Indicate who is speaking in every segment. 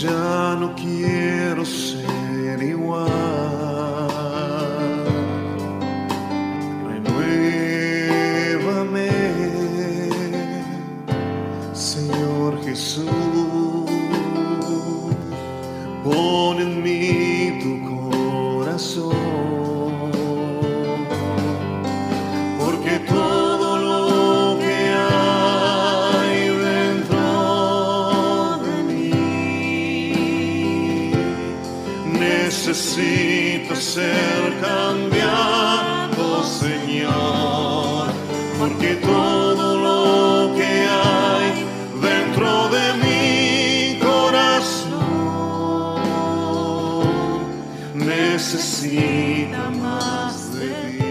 Speaker 1: Ya no quiero ser igual. Renuévame, Señor Jesús. Pon en mí tu corazón, porque todo lo que hay dentro de mí necesita ser cambiado, Señor, porque todo lo que hay dentro de mi corazón necesita más de ti.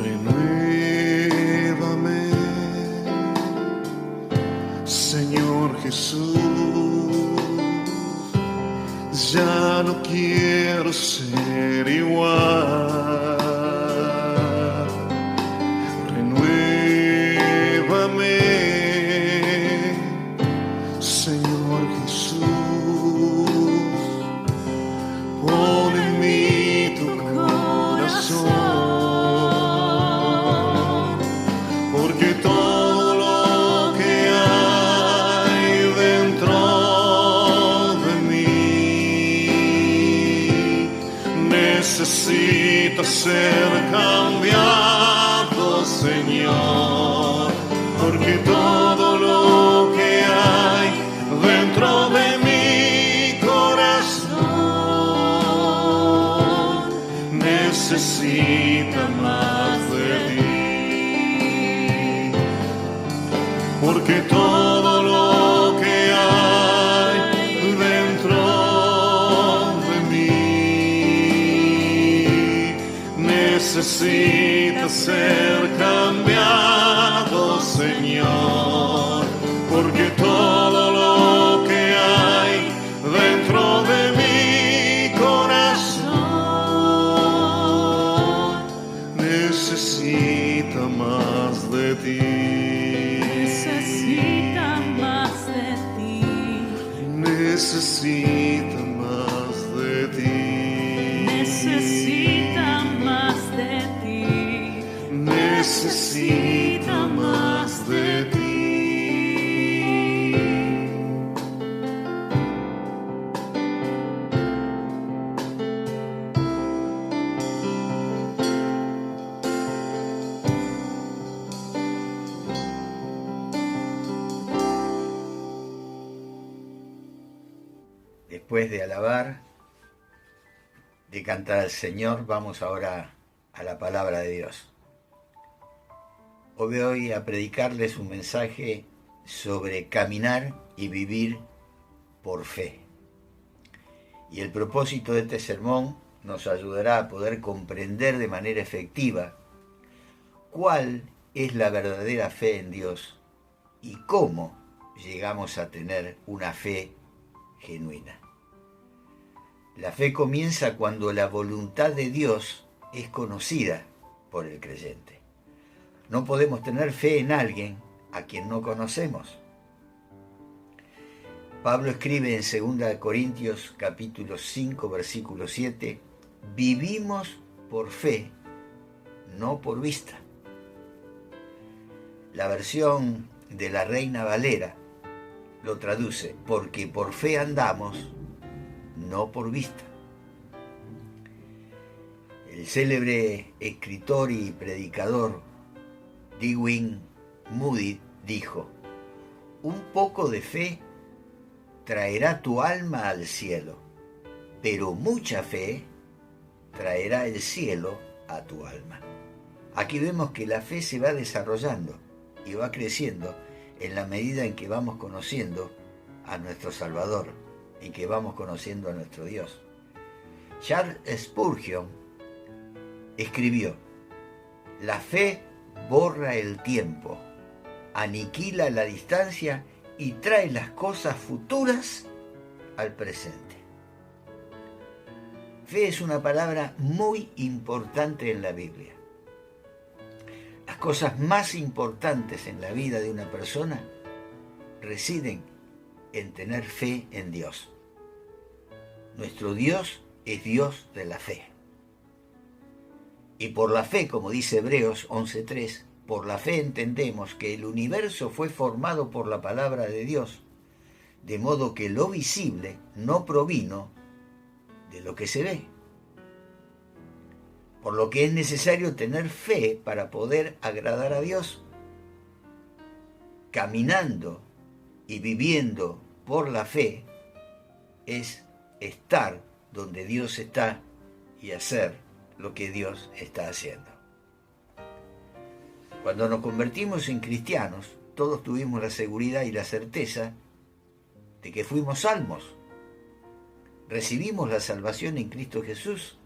Speaker 1: Renuévame, Señor Jesús. Ya no quiero ser igual. Renuévame, Señor Jesús. Pon en mí tu corazón, porque todo lo que hay dentro de mí necesita ser cambiado, Señor, porque todo lo que hay dentro de mi corazón necesita más de ti, porque todo lo que hay dentro de mí necesita ser cambiado, Señor, porque todo lo que hay dentro de mi corazón necesita más de ti.
Speaker 2: Necesita más de ti.
Speaker 1: Necesita más de ti.
Speaker 2: Necesita más de ti.
Speaker 1: Necesita más de ti.
Speaker 3: Después de alabar, de cantar al Señor, vamos ahora a la palabra de Dios. Hoy voy a predicarles un mensaje sobre caminar y vivir por fe. Y el propósito de este sermón nos ayudará a poder comprender de manera efectiva cuál es la verdadera fe en Dios y cómo llegamos a tener una fe genuina. La fe comienza cuando la voluntad de Dios es conocida por el creyente. No podemos tener fe en alguien a quien no conocemos. Pablo escribe en 2 Corintios capítulo 5, versículo 7, vivimos por fe, no por vista. La versión de la Reina Valera lo traduce, porque por fe andamos, no por vista. El célebre escritor y predicador D.Wayne Moody dijo, un poco de fe traerá tu alma al cielo, pero mucha fe traerá el cielo a tu alma. Aquí vemos que la fe se va desarrollando y va creciendo en la medida en que vamos conociendo a nuestro Salvador, en que vamos conociendo a nuestro Dios. Charles Spurgeon escribió, la fe borra el tiempo, aniquila la distancia y trae las cosas futuras al presente. Fe es una palabra muy importante en la Biblia. Las cosas más importantes en la vida de una persona residen en tener fe en Dios. Nuestro Dios es Dios de la fe. Y por la fe, como dice Hebreos 11:3, por la fe entendemos que el universo fue formado por la palabra de Dios, de modo que lo visible no provino de lo que se ve. Por lo que es necesario tener fe para poder agradar a Dios. Caminando y viviendo por la fe es estar donde Dios está y hacer lo que Dios está haciendo. Cuando nos convertimos en cristianos, todos tuvimos la seguridad y la certeza de que fuimos salvos. Recibimos la salvación en Cristo Jesús.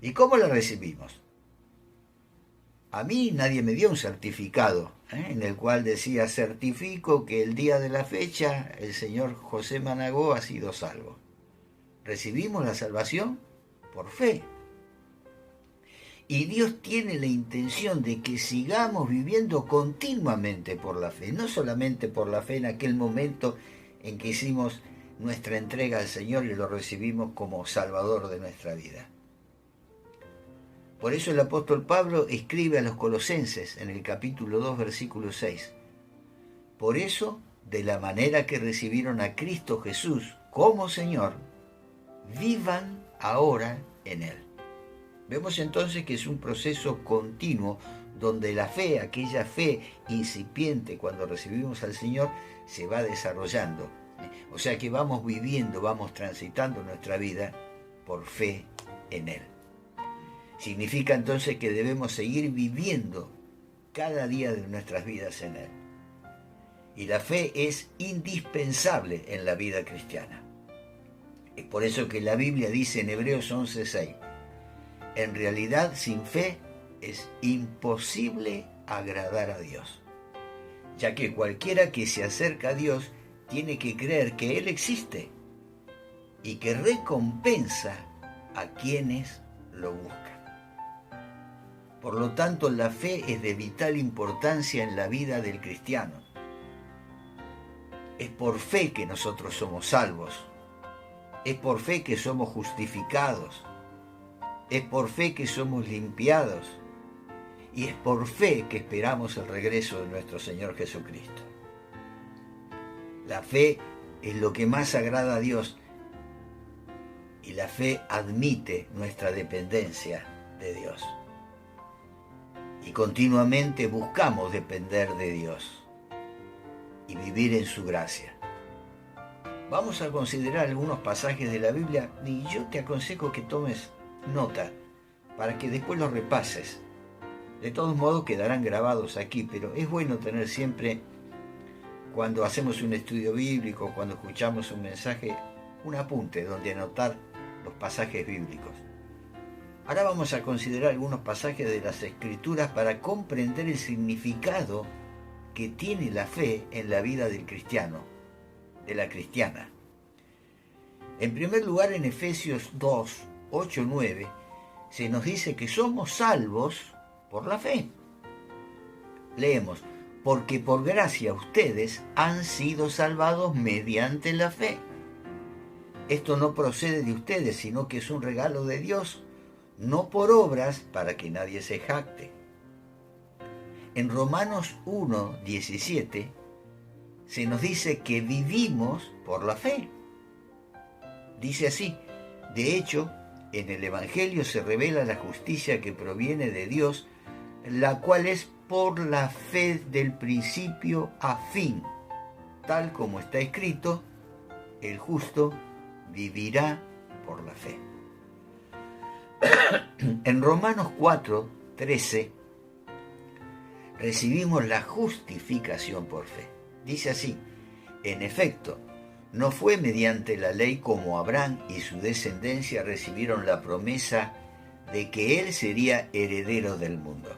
Speaker 3: ¿Y cómo la recibimos? A mí nadie me dio un certificado, en el cual decía: certifico que el día de la fecha el señor José Managó ha sido salvo. Recibimos la salvación por fe. Y Dios tiene la intención de que sigamos viviendo continuamente por la fe, no solamente por la fe en aquel momento en que hicimos nuestra entrega al Señor y lo recibimos como Salvador de nuestra vida. Por eso el apóstol Pablo escribe a los Colosenses en el capítulo 2, versículo 6. Por eso, de la manera que recibieron a Cristo Jesús como Señor, vivan ahora en Él. Vemos entonces que es un proceso continuo donde la fe, aquella fe incipiente cuando recibimos al Señor, se va desarrollando. O sea que vamos viviendo, vamos transitando nuestra vida por fe en Él. Significa entonces que debemos seguir viviendo cada día de nuestras vidas en Él. Y la fe es indispensable en la vida cristiana. Es por eso que la Biblia dice en Hebreos 11:6, en realidad sin fe es imposible agradar a Dios, ya que cualquiera que se acerca a Dios tiene que creer que Él existe y que recompensa a quienes lo buscan. Por lo tanto, la fe es de vital importancia en la vida del cristiano. Es por fe que nosotros somos salvos. Es por fe que somos justificados. Es por fe que somos limpiados. Y es por fe que esperamos el regreso de nuestro Señor Jesucristo. La fe es lo que más agrada a Dios. Y la fe admite nuestra dependencia de Dios. Y continuamente buscamos depender de Dios y vivir en su gracia. Vamos a considerar algunos pasajes de la Biblia y yo te aconsejo que tomes nota para que después los repases. De todos modos quedarán grabados aquí, pero es bueno tener siempre, cuando hacemos un estudio bíblico, cuando escuchamos un mensaje, un apunte donde anotar los pasajes bíblicos. Ahora vamos a considerar algunos pasajes de las Escrituras para comprender el significado que tiene la fe en la vida del cristiano, de la cristiana. En primer lugar, en Efesios 2, 8, 9, se nos dice que somos salvos por la fe. Leemos, porque por gracia ustedes han sido salvados mediante la fe. Esto no procede de ustedes, sino que es un regalo de Dios, no por obras para que nadie se jacte. En Romanos 1, 17, se nos dice que vivimos por la fe. Dice así, de hecho, en el Evangelio se revela la justicia que proviene de Dios, la cual es por la fe del principio a fin, tal como está escrito, el justo vivirá por la fe. En Romanos 4, 13, recibimos la justificación por fe. Dice así, en efecto, no fue mediante la ley como Abraham y su descendencia recibieron la promesa de que él sería heredero del mundo,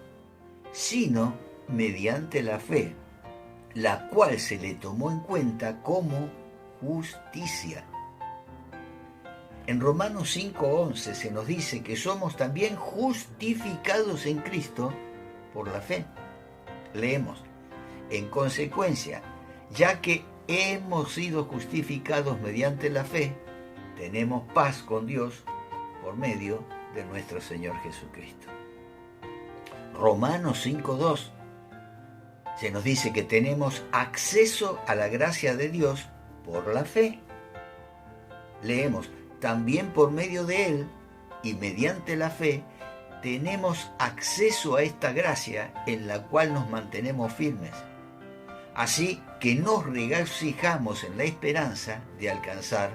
Speaker 3: sino mediante la fe, la cual se le tomó en cuenta como justicia. En Romanos 5:11 se nos dice que somos también justificados en Cristo por la fe. Leemos, en consecuencia, ya que hemos sido justificados mediante la fe, tenemos paz con Dios por medio de nuestro Señor Jesucristo. Romanos 5:2 se nos dice que tenemos acceso a la gracia de Dios por la fe. Leemos, también por medio de Él y mediante la fe, tenemos acceso a esta gracia en la cual nos mantenemos firmes. Así que nos regocijamos en la esperanza de alcanzar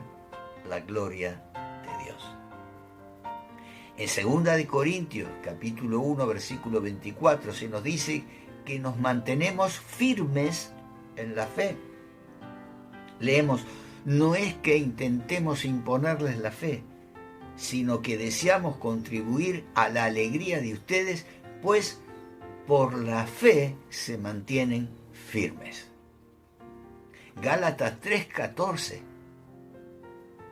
Speaker 3: la gloria de Dios. En 2 Corintios, capítulo 1, versículo 24, se nos dice que nos mantenemos firmes en la fe. Leemos, no es que intentemos imponerles la fe, sino que deseamos contribuir a la alegría de ustedes, pues por la fe se mantienen firmes. Gálatas 3:14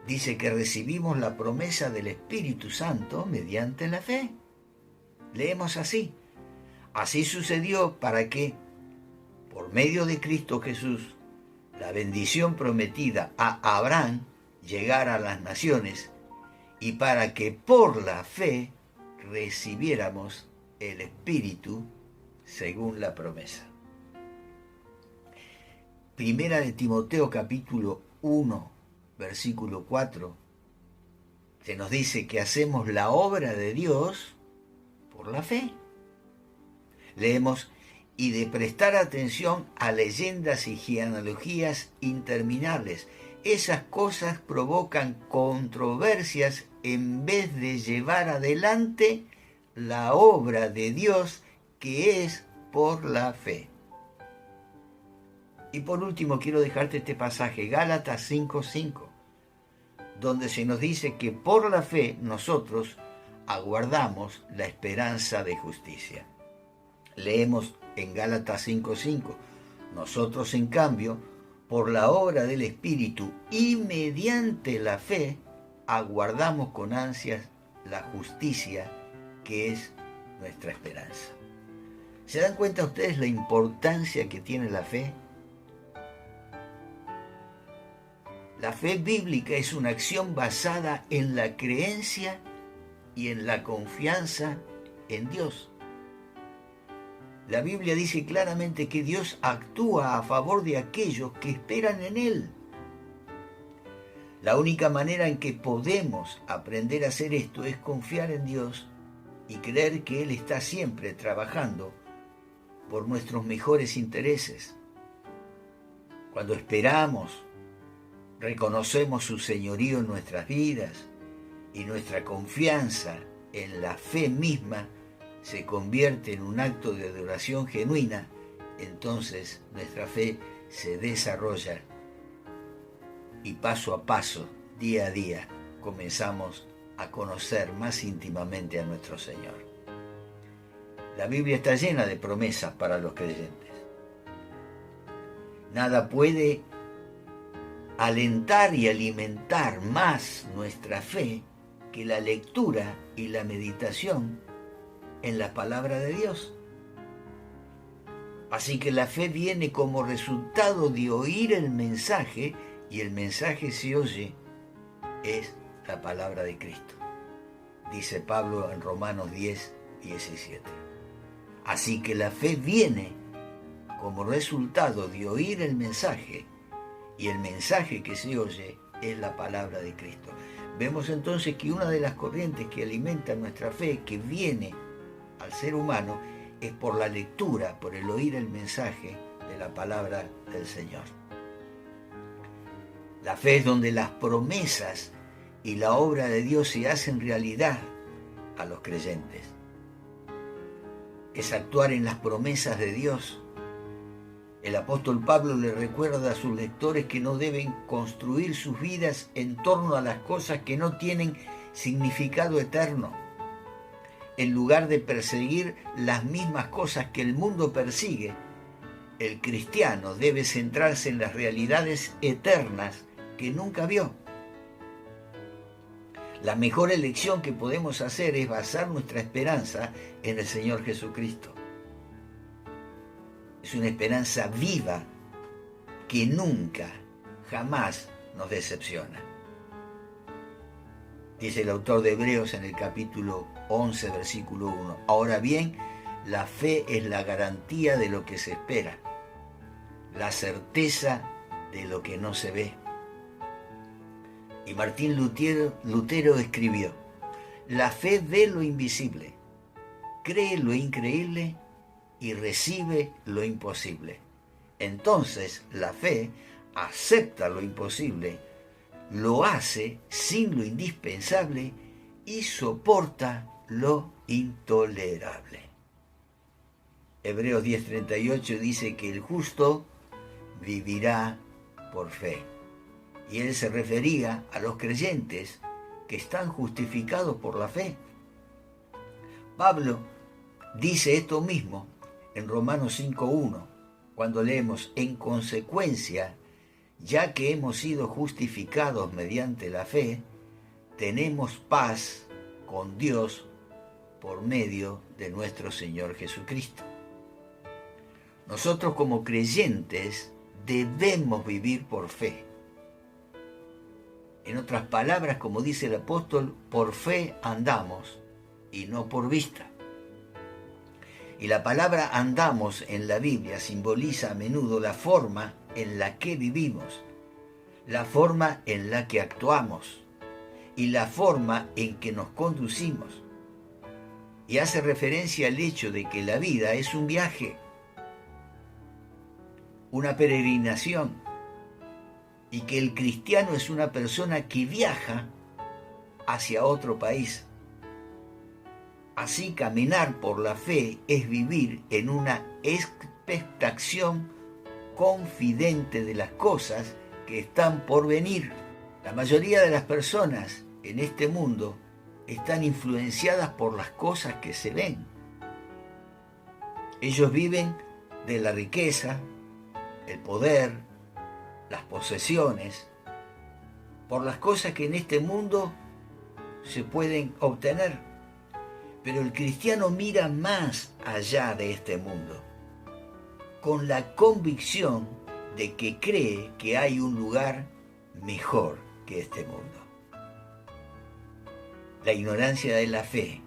Speaker 3: dice que recibimos la promesa del Espíritu Santo mediante la fe. Leemos así, así sucedió para que, por medio de Cristo Jesús, la bendición prometida a Abraham llegara a las naciones, y para que por la fe recibiéramos el Espíritu según la promesa. Primera de Timoteo capítulo 1, versículo 4, se nos dice que hacemos la obra de Dios por la fe. Leemos, y de prestar atención a leyendas y genealogías interminables. Esas cosas provocan controversias en vez de llevar adelante la obra de Dios que es por la fe. Y por último quiero dejarte este pasaje, Gálatas 5:5, donde se nos dice que por la fe nosotros aguardamos la esperanza de justicia. Leemos en Gálatas 5:5, nosotros en cambio, por la obra del Espíritu y mediante la fe, aguardamos con ansias la justicia que es nuestra esperanza. ¿Se dan cuenta ustedes la importancia que tiene la fe? La fe bíblica es una acción basada en la creencia y en la confianza en Dios. La Biblia dice claramente que Dios actúa a favor de aquellos que esperan en Él. La única manera en que podemos aprender a hacer esto es confiar en Dios y creer que Él está siempre trabajando por nuestros mejores intereses. Cuando esperamos, reconocemos su señorío en nuestras vidas y nuestra confianza en la fe misma se convierte en un acto de adoración genuina, entonces nuestra fe se desarrolla y paso a paso, día a día, comenzamos a conocer más íntimamente a nuestro Señor. La Biblia está llena de promesas para los creyentes. Nada puede alentar y alimentar más nuestra fe que la lectura y la meditación en la palabra de Dios. Así que la fe viene como resultado de oír el mensaje, y el mensaje se oye, es la palabra de Cristo. Dice Pablo en Romanos 10:17. Así que la fe viene como resultado de oír el mensaje, y el mensaje que se oye es la palabra de Cristo. Vemos entonces que una de las corrientes que alimenta nuestra fe, que viene al ser humano, es por la lectura, por el oír el mensaje de la palabra del Señor. La fe es donde las promesas y la obra de Dios se hacen realidad a los creyentes. Es actuar en las promesas de Dios. El apóstol Pablo le recuerda a sus lectores que no deben construir sus vidas en torno a las cosas que no tienen significado eterno. En lugar de perseguir las mismas cosas que el mundo persigue, el cristiano debe centrarse en las realidades eternas que nunca vio. La mejor elección que podemos hacer es basar nuestra esperanza en el Señor Jesucristo. Es una esperanza viva que nunca, jamás nos decepciona. Dice el autor de Hebreos en el capítulo 11, versículo 1. Ahora bien, la fe es la garantía de lo que se espera, la certeza de lo que no se ve. Y Martín Lutero escribió: la fe ve lo invisible, cree lo increíble y recibe lo imposible. Entonces la fe acepta lo imposible, lo hace sin lo indispensable y soporta lo intolerable. Hebreos 10:38 dice que el justo vivirá por fe. Y él se refería a los creyentes que están justificados por la fe. Pablo dice esto mismo en Romanos 5:1, cuando leemos: en consecuencia, ya que hemos sido justificados mediante la fe, tenemos paz con Dios por medio de nuestro Señor Jesucristo. Nosotros como creyentes debemos vivir por fe. En otras palabras, como dice el apóstol, por fe andamos y no por vista. Y la palabra andamos en la Biblia simboliza a menudo la forma en la que vivimos, la forma en la que actuamos y la forma en que nos conducimos. Y hace referencia al hecho de que la vida es un viaje, una peregrinación, y que el cristiano es una persona que viaja hacia otro país. Así, caminar por la fe es vivir en una expectación confidente de las cosas que están por venir. La mayoría de las personas en este mundo están influenciadas por las cosas que se ven. Ellos viven de la riqueza, el poder, las posesiones, por las cosas que en este mundo se pueden obtener. Pero el cristiano mira más allá de este mundo, con la convicción de que cree que hay un lugar mejor que este mundo. La ignorancia de la fe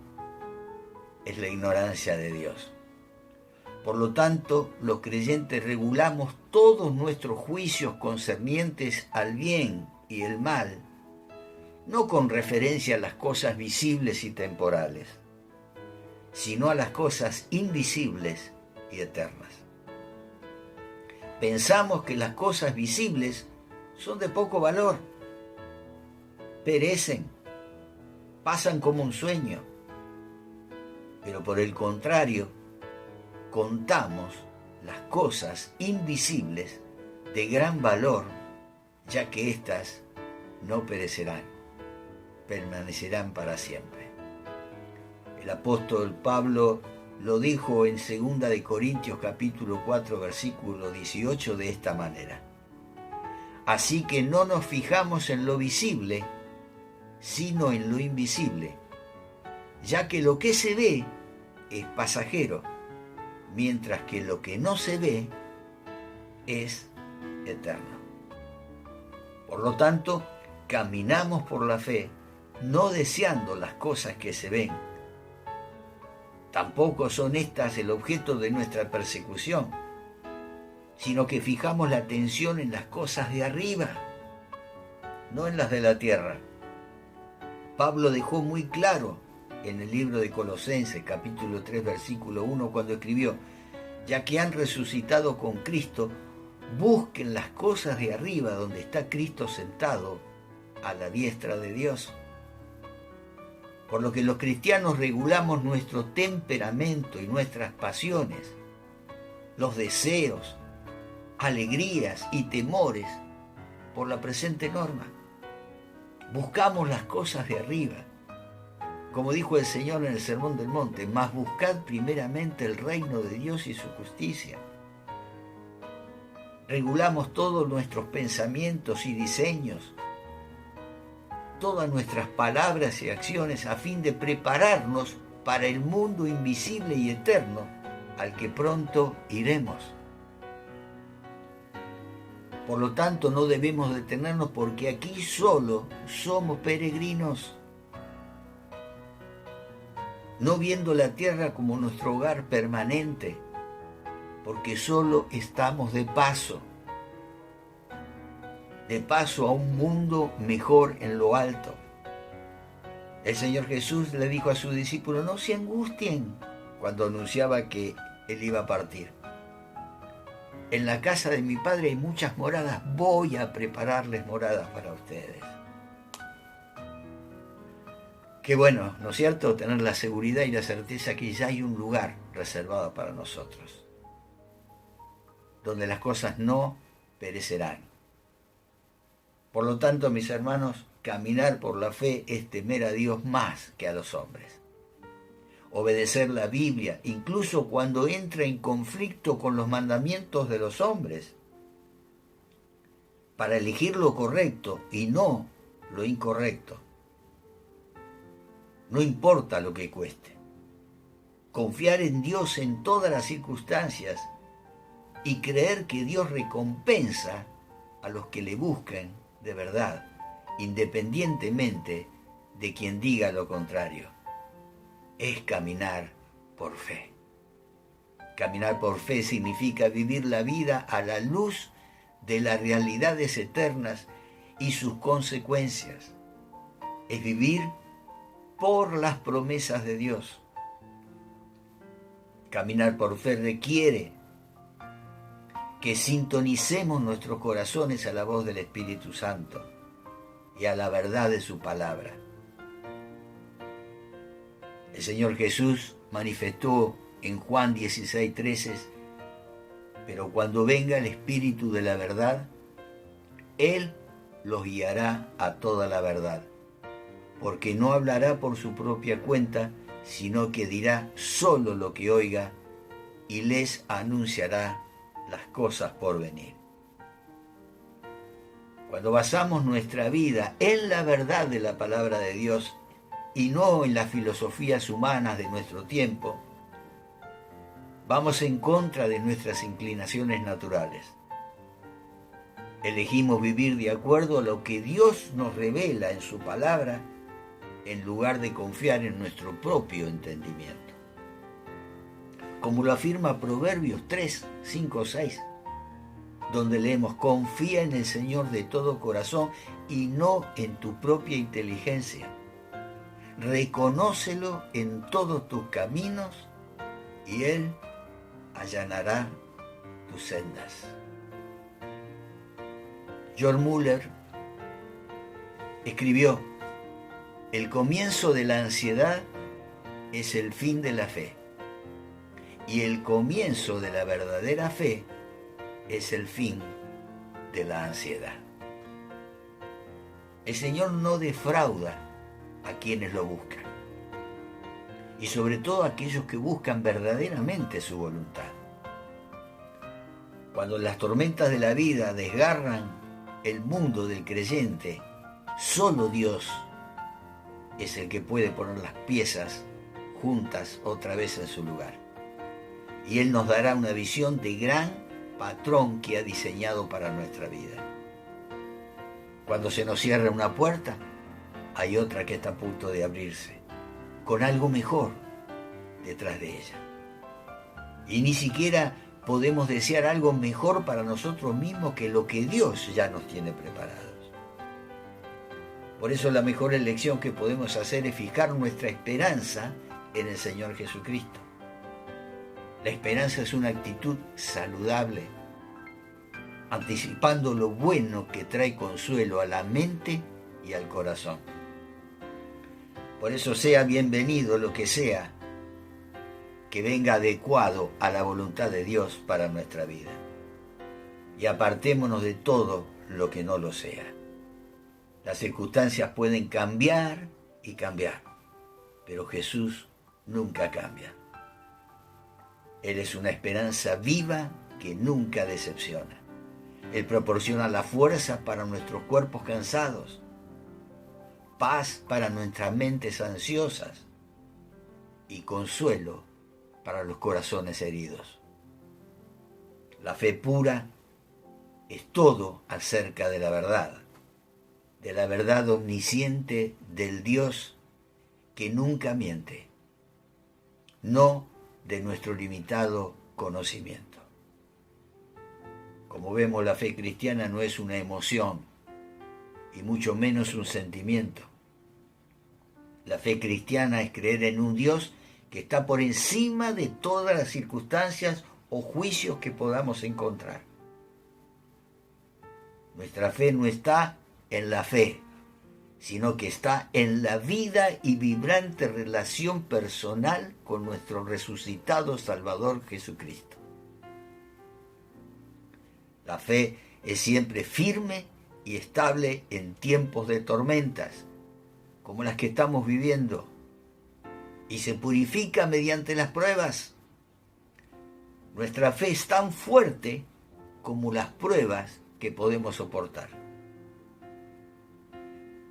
Speaker 3: es la ignorancia de Dios. Por lo tanto, los creyentes regulamos todos nuestros juicios concernientes al bien y el mal, no con referencia a las cosas visibles y temporales, sino a las cosas invisibles y eternas. Pensamos que las cosas visibles son de poco valor, perecen, pasan como un sueño, pero por el contrario, contamos las cosas invisibles de gran valor, ya que éstas no perecerán, permanecerán para siempre. El apóstol Pablo lo dijo en 2 de Corintios capítulo 4 versículo 18 de esta manera: así que no nos fijamos en lo visible, sino en lo invisible, ya que lo que se ve es pasajero, mientras que lo que no se ve es eterno. Por lo tanto, caminamos por la fe, no deseando las cosas que se ven. Tampoco son estas el objeto de nuestra persecución, sino que fijamos la atención en las cosas de arriba, no en las de la tierra. Pablo dejó muy claro en el libro de Colosenses, capítulo 3, versículo 1, cuando escribió: ya que han resucitado con Cristo, busquen las cosas de arriba, donde está Cristo sentado a la diestra de Dios. Por lo que los cristianos regulamos nuestro temperamento y nuestras pasiones, los deseos, alegrías y temores por la presente norma. Buscamos las cosas de arriba. Como dijo el Señor en el Sermón del Monte: mas buscad primeramente el reino de Dios y su justicia. Regulamos todos nuestros pensamientos y diseños, todas nuestras palabras y acciones, a fin de prepararnos para el mundo invisible y eterno al que pronto iremos. Por lo tanto, no debemos detenernos porque aquí solo somos peregrinos, no viendo la tierra como nuestro hogar permanente, porque solo estamos de paso a un mundo mejor en lo alto. El Señor Jesús le dijo a sus discípulos: no se angustien, cuando anunciaba que Él iba a partir. En la casa de mi Padre hay muchas moradas, voy a prepararles moradas para ustedes. Qué bueno, ¿no es cierto?, tener la seguridad y la certeza que ya hay un lugar reservado para nosotros, donde las cosas no perecerán. Por lo tanto, mis hermanos, caminar por la fe es temer a Dios más que a los hombres. Obedecer la Biblia, incluso cuando entra en conflicto con los mandamientos de los hombres, para elegir lo correcto y no lo incorrecto. No importa lo que cueste. Confiar en Dios en todas las circunstancias y creer que Dios recompensa a los que le buscan de verdad, independientemente de quien diga lo contrario. Es caminar por fe. Caminar por fe significa vivir la vida a la luz de las realidades eternas y sus consecuencias. Es vivir por las promesas de Dios. Caminar por fe requiere que sintonicemos nuestros corazones a la voz del Espíritu Santo y a la verdad de su palabra. El Señor Jesús manifestó en Juan 16:13: pero cuando venga el Espíritu de la verdad, Él los guiará a toda la verdad, porque no hablará por su propia cuenta, sino que dirá solo lo que oiga y les anunciará las cosas por venir. Cuando basamos nuestra vida en la verdad de la palabra de Dios y no en las filosofías humanas de nuestro tiempo, vamos en contra de nuestras inclinaciones naturales. Elegimos vivir de acuerdo a lo que Dios nos revela en su palabra, en lugar de confiar en nuestro propio entendimiento. Como lo afirma Proverbios 3, 5, 6, donde leemos: confía en el Señor de todo corazón y no en tu propia inteligencia. Reconócelo en todos tus caminos y Él allanará tus sendas. George Muller escribió: el comienzo de la ansiedad es el fin de la fe, y el comienzo de la verdadera fe es el fin de la ansiedad. El Señor no defrauda a quienes lo buscan, y sobre todo a aquellos que buscan verdaderamente su voluntad. Cuando las tormentas de la vida desgarran el mundo del creyente, solo Dios es el que puede poner las piezas juntas otra vez en su lugar. Y Él nos dará una visión de gran patrón que ha diseñado para nuestra vida. Cuando se nos cierra una puerta, hay otra que está a punto de abrirse, con algo mejor detrás de ella. Y ni siquiera podemos desear algo mejor para nosotros mismos que lo que Dios ya nos tiene preparados. Por eso la mejor elección que podemos hacer es fijar nuestra esperanza en el Señor Jesucristo. La esperanza es una actitud saludable, anticipando lo bueno que trae consuelo a la mente y al corazón. Por eso sea bienvenido lo que sea que venga adecuado a la voluntad de Dios para nuestra vida. Y apartémonos de todo lo que no lo sea. Las circunstancias pueden cambiar y cambiar, pero Jesús nunca cambia. Él es una esperanza viva que nunca decepciona. Él proporciona la fuerza para nuestros cuerpos cansados, paz para nuestras mentes ansiosas y consuelo para los corazones heridos. La fe pura es todo acerca de la verdad omnisciente del Dios que nunca miente, no de nuestro limitado conocimiento. Como vemos, la fe cristiana no es una emoción y mucho menos un sentimiento. La fe cristiana es creer en un Dios que está por encima de todas las circunstancias o juicios que podamos encontrar. Nuestra fe no está en la fe, sino que está en la vida y vibrante relación personal con nuestro resucitado Salvador Jesucristo. La fe es siempre firme y estable en tiempos de tormentas, como las que estamos viviendo, y se purifica mediante las pruebas. Nuestra fe es tan fuerte como las pruebas que podemos soportar.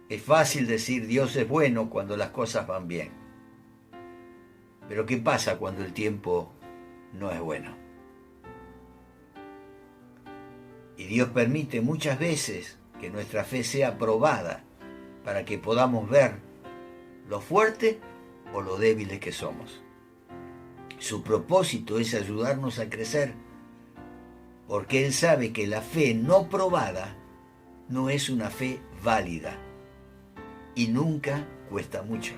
Speaker 3: Es fácil decir Dios es bueno cuando las cosas van bien. Pero ¿qué pasa cuando el tiempo no es bueno? Y Dios permite muchas veces que nuestra fe sea probada para que podamos ver lo fuerte o lo débiles que somos. Su propósito es ayudarnos a crecer, porque Él sabe que la fe no probada no es una fe válida y nunca cuesta mucho.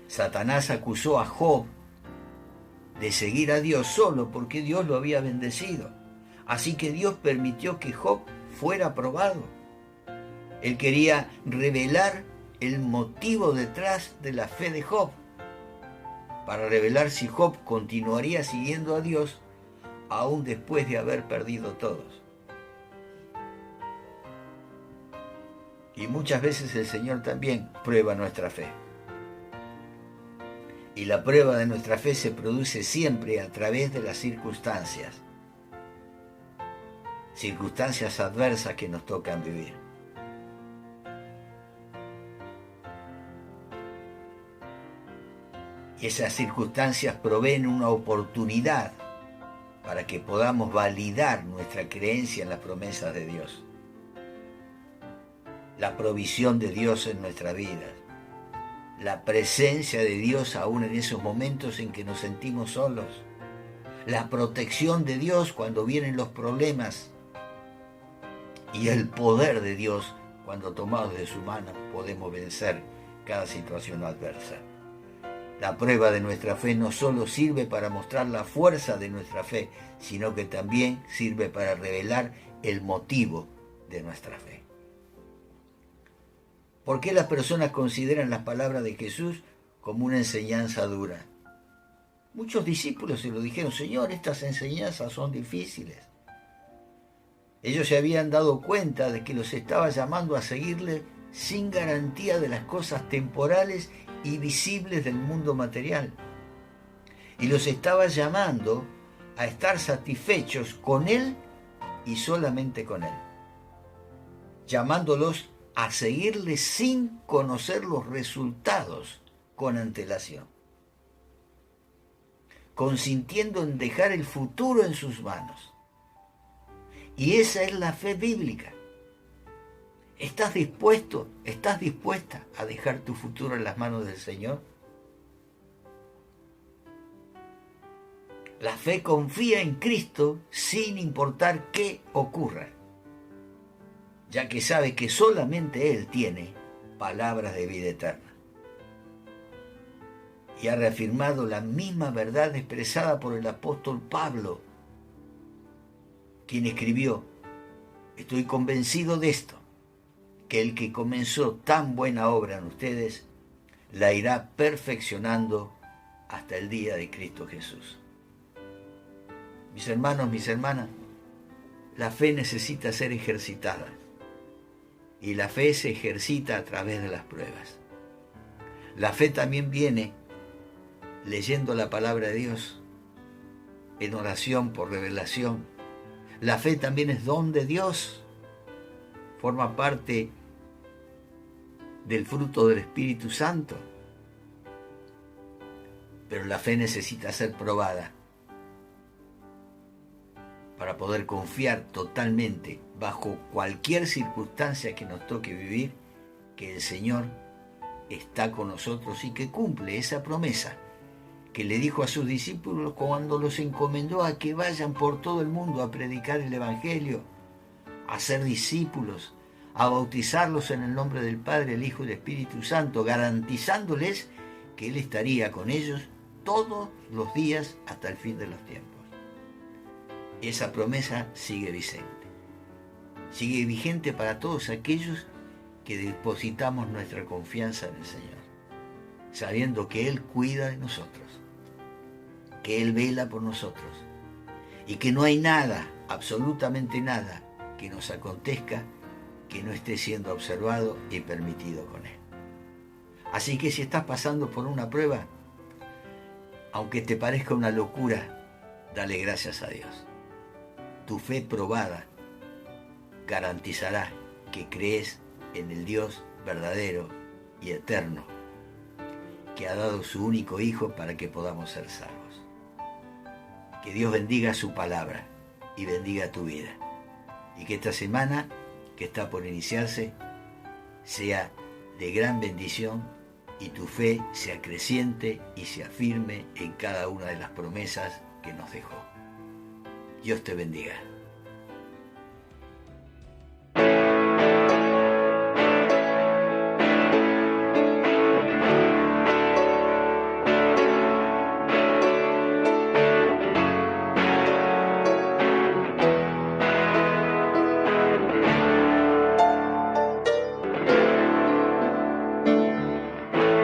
Speaker 3: Satanás acusó a Job de seguir a Dios solo porque Dios lo había bendecido. Así que Dios permitió que Job fuera probado. Él quería revelar el motivo detrás de la fe de Job, para revelar si Job continuaría siguiendo a Dios aún después de haber perdido todos. Y muchas veces el Señor también prueba nuestra fe. Y la prueba de nuestra fe se produce siempre a través de las circunstancias adversas que nos tocan vivir. Y esas circunstancias proveen una oportunidad para que podamos validar nuestra creencia en las promesas de Dios, la provisión de Dios en nuestra vida, la presencia de Dios aún en esos momentos en que nos sentimos solos, la protección de Dios cuando vienen los problemas y el poder de Dios cuando tomados de su mano podemos vencer cada situación adversa. La prueba de nuestra fe no solo sirve para mostrar la fuerza de nuestra fe, sino que también sirve para revelar el motivo de nuestra fe. ¿Por qué las personas consideran las palabras de Jesús como una enseñanza dura? Muchos discípulos se lo dijeron: Señor, estas enseñanzas son difíciles. Ellos se habían dado cuenta de que los estaba llamando a seguirle sin garantía de las cosas temporales y visibles del mundo material. Y los estaba llamando a estar satisfechos con Él y solamente con Él. Llamándolos a seguirle sin conocer los resultados con antelación. Consintiendo en dejar el futuro en sus manos. Y esa es la fe bíblica. ¿Estás dispuesto, estás dispuesta a dejar tu futuro en las manos del Señor? La fe confía en Cristo sin importar qué ocurra, ya que sabe que solamente Él tiene palabras de vida eterna. Y ha reafirmado la misma verdad expresada por el apóstol Pablo, quien escribió: estoy convencido de esto, que el que comenzó tan buena obra en ustedes, la irá perfeccionando hasta el día de Cristo Jesús. Mis hermanos, mis hermanas, la fe necesita ser ejercitada. Y la fe se ejercita a través de las pruebas. La fe también viene leyendo la palabra de Dios, en oración por revelación. La fe también es don de Dios. Forma parte del fruto del Espíritu Santo. Pero la fe necesita ser probada para poder confiar totalmente, bajo cualquier circunstancia que nos toque vivir, que el Señor está con nosotros y que cumple esa promesa que le dijo a sus discípulos cuando los encomendó a que vayan por todo el mundo a predicar el Evangelio, a ser discípulos, a bautizarlos en el nombre del Padre, el Hijo y el Espíritu Santo, garantizándoles que Él estaría con ellos todos los días hasta el fin de los tiempos. Esa promesa sigue vigente para todos aquellos que depositamos nuestra confianza en el Señor, sabiendo que Él cuida de nosotros, que Él vela por nosotros y que no hay nada, absolutamente nada, que nos acontezca que no esté siendo observado y permitido con Él. Así que si estás pasando por una prueba, aunque te parezca una locura, dale gracias a Dios. Tu fe probada garantizará que crees en el Dios verdadero y eterno, que ha dado su único Hijo para que podamos ser salvos. Que Dios bendiga su palabra y bendiga tu vida. Y que esta semana que está por iniciarse sea de gran bendición y tu fe sea creciente y sea firme en cada una de las promesas que nos dejó. Dios te bendiga.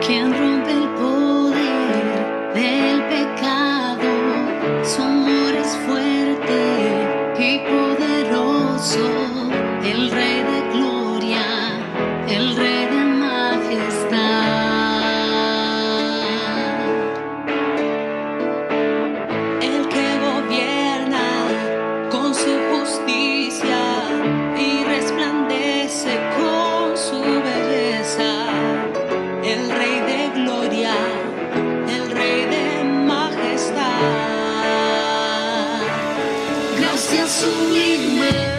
Speaker 2: Quien rompe el poder del pecado, su amor es fuerte y poderoso, el Rey de gloria, el Rey de majestad. El que gobierna con su justicia y resplandece con su belleza. El Rey de gloria, el Rey de majestad. Gracias sublime.